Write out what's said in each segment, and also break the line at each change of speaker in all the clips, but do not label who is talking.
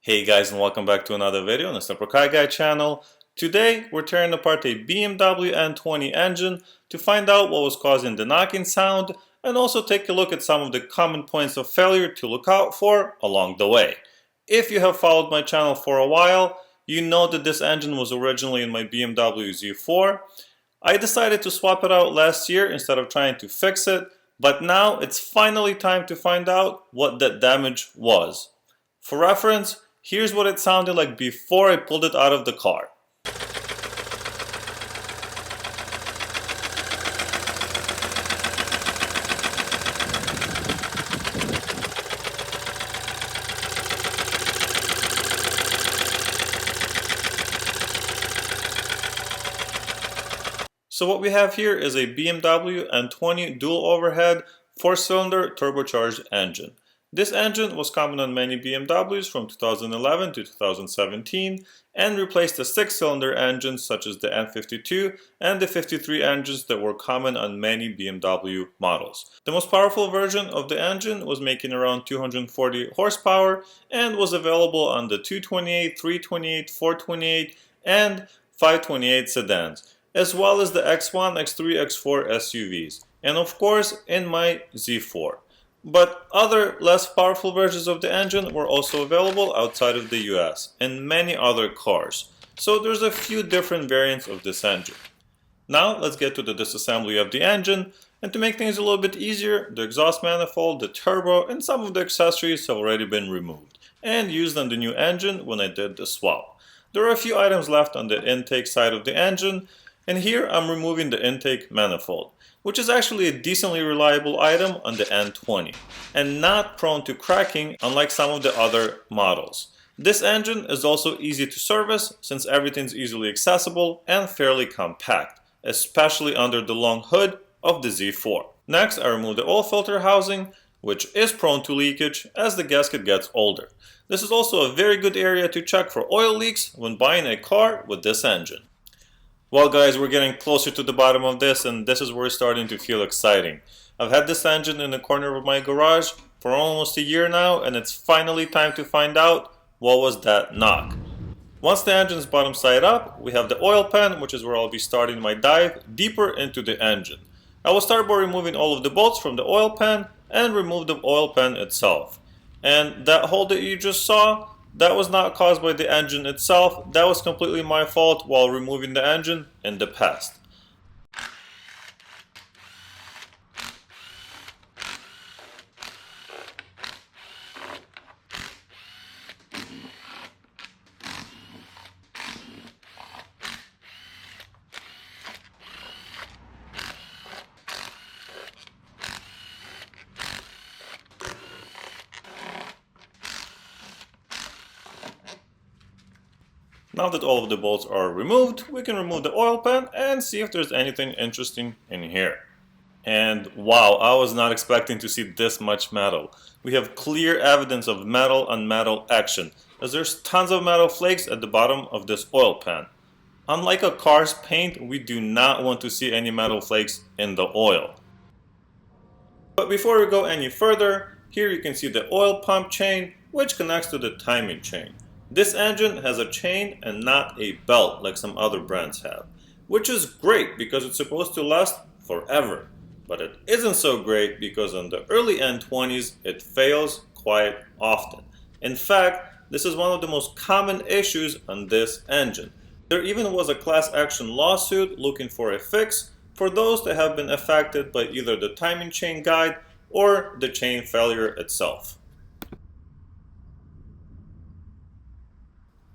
Hey guys, and welcome back to another video on the Simple Car Guy channel. Today we're tearing apart a BMW N20 engine to find out what was causing the knocking sound and also take a look at some of the common points of failure to look out for along the way. If you have followed my channel for a while, you know that this engine was originally in my BMW Z4. I decided to swap it out last year instead of trying to fix it, but now it's finally time to find out what that damage was. For reference, here's what it sounded like before I pulled it out of the car. So what we have here is a BMW N20 dual overhead 4-cylinder turbocharged engine. This engine was common on many BMWs from 2011 to 2017 and replaced the 6-cylinder engines such as the N52 and the 53 engines that were common on many BMW models. The most powerful version of the engine was making around 240 horsepower and was available on the 228, 328, 428 and 528 sedans, as well as the X1, X3, X4 SUVs, and of course in my Z4. But other less powerful versions of the engine were also available outside of the US and many other cars. So there's a few different variants of this engine. Now let's get to the disassembly of the engine, and to make things a little bit easier, the exhaust manifold, the turbo, and some of the accessories have already been removed and used on the new engine when I did the swap. There are a few items left on the intake side of the engine, and here I'm removing the intake manifold, which is actually a decently reliable item on the N20 and not prone to cracking unlike some of the other models. This engine is also easy to service since everything's easily accessible and fairly compact, especially under the long hood of the Z4. Next, I remove the oil filter housing, which is prone to leakage as the gasket gets older. This is also a very good area to check for oil leaks when buying a car with this engine. Well guys, we're getting closer to the bottom of this, and this is where it's starting to feel exciting. I've had this engine in the corner of my garage for almost a year now, and it's finally time to find out what was that knock. Once the engine's bottom side up, we have the oil pan, which is where I'll be starting my dive deeper into the engine. I will start by removing all of the bolts from the oil pan and remove the oil pan itself. And that hole that you just saw, that was not caused by the engine itself. That was completely my fault while removing the engine in the past. Now that all of the bolts are removed, we can remove the oil pan and see if there's anything interesting in here. And wow, I was not expecting to see this much metal. We have clear evidence of metal on metal action, as there's tons of metal flakes at the bottom of this oil pan. Unlike a car's paint, we do not want to see any metal flakes in the oil. But before we go any further, here you can see the oil pump chain, which connects to the timing chain. This engine has a chain and not a belt like some other brands have, which is great because it's supposed to last forever. But it isn't so great because on the early N20s it fails quite often. In fact, this is one of the most common issues on this engine. There even was a class action lawsuit looking for a fix for those that have been affected by either the timing chain guide or the chain failure itself.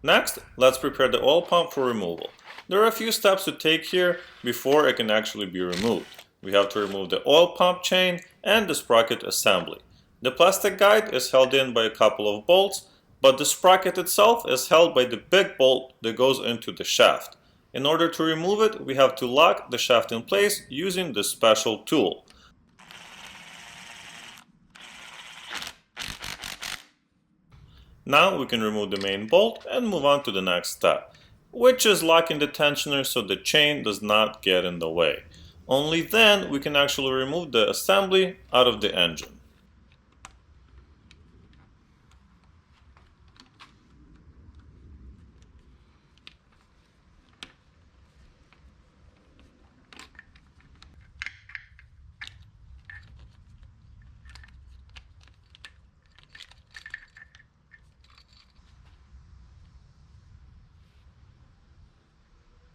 Next, let's prepare the oil pump for removal. There are a few steps to take here before it can actually be removed. We have to remove the oil pump chain and the sprocket assembly. The plastic guide is held in by a couple of bolts, but the sprocket itself is held by the big bolt that goes into the shaft. In order to remove it, we have to lock the shaft in place using this special tool. Now we can remove the main bolt and move on to the next step, which is locking the tensioner so the chain does not get in the way. Only then we can actually remove the assembly out of the engine.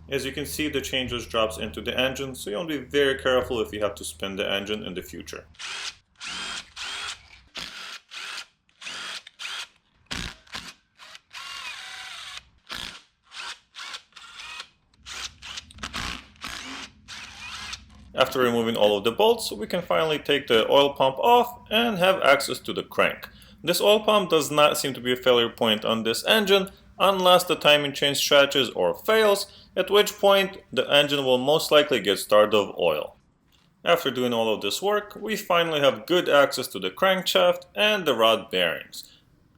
As you can see, the chain just drops into the engine, so you want to be very careful if you have to spin the engine in the future. After removing all of the bolts, we can finally take the oil pump off and have access to the crank. This oil pump does not seem to be a failure point on this engine unless the timing chain stretches or fails, at which point the engine will most likely get starved of oil. After doing all of this work, we finally have good access to the crankshaft and the rod bearings.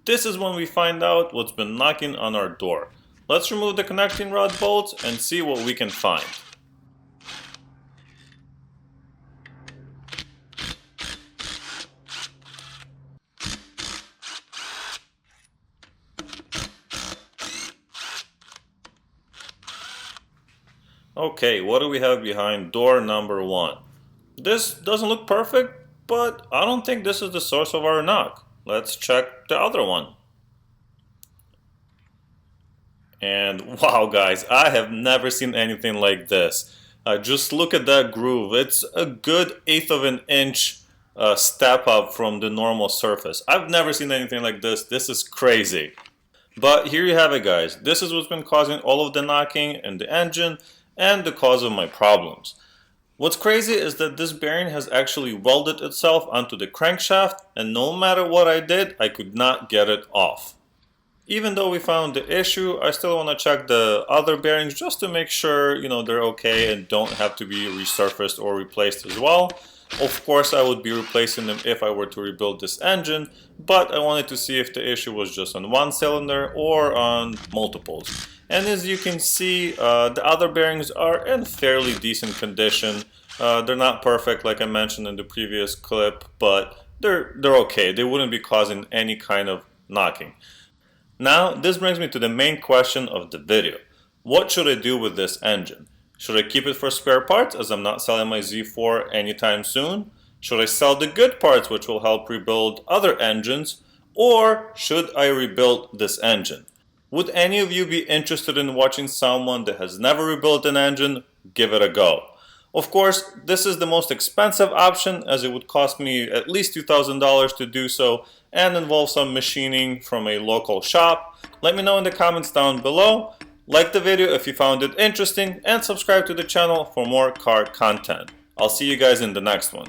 This is when we find out what's been knocking on our door. Let's remove the connecting rod bolts and see what we can find. Okay, what do we have behind door number 1? This doesn't look perfect, but I don't think this is the source of our knock. Let's check the other one. And wow guys, I have never seen anything like this. Just look at that groove. It's a good 1/8 of an inch step up from the normal surface. I've never seen anything like this. This is crazy. But here you have it guys. This is what's been causing all of the knocking in the engine and the cause of my problems. What's crazy is that this bearing has actually welded itself onto the crankshaft, and no matter what I did, I could not get it off. Even though we found the issue, I still want to check the other bearings just to make sure, they're okay and don't have to be resurfaced or replaced as well. Of course, I would be replacing them if I were to rebuild this engine, but I wanted to see if the issue was just on one cylinder or on multiples. And as you can see, the other bearings are in fairly decent condition. They're not perfect like I mentioned in the previous clip, but they're okay. They wouldn't be causing any kind of knocking. Now, this brings me to the main question of the video. What should I do with this engine? Should I keep it for spare parts as I'm not selling my Z4 anytime soon? Should I sell the good parts which will help rebuild other engines? Or should I rebuild this engine? Would any of you be interested in watching someone that has never rebuilt an engine give it a go? Of course, this is the most expensive option as it would cost me at least $2,000 to do so and involve some machining from a local shop. Let me know in the comments down below. Like the video if you found it interesting and subscribe to the channel for more car content. I'll see you guys in the next one.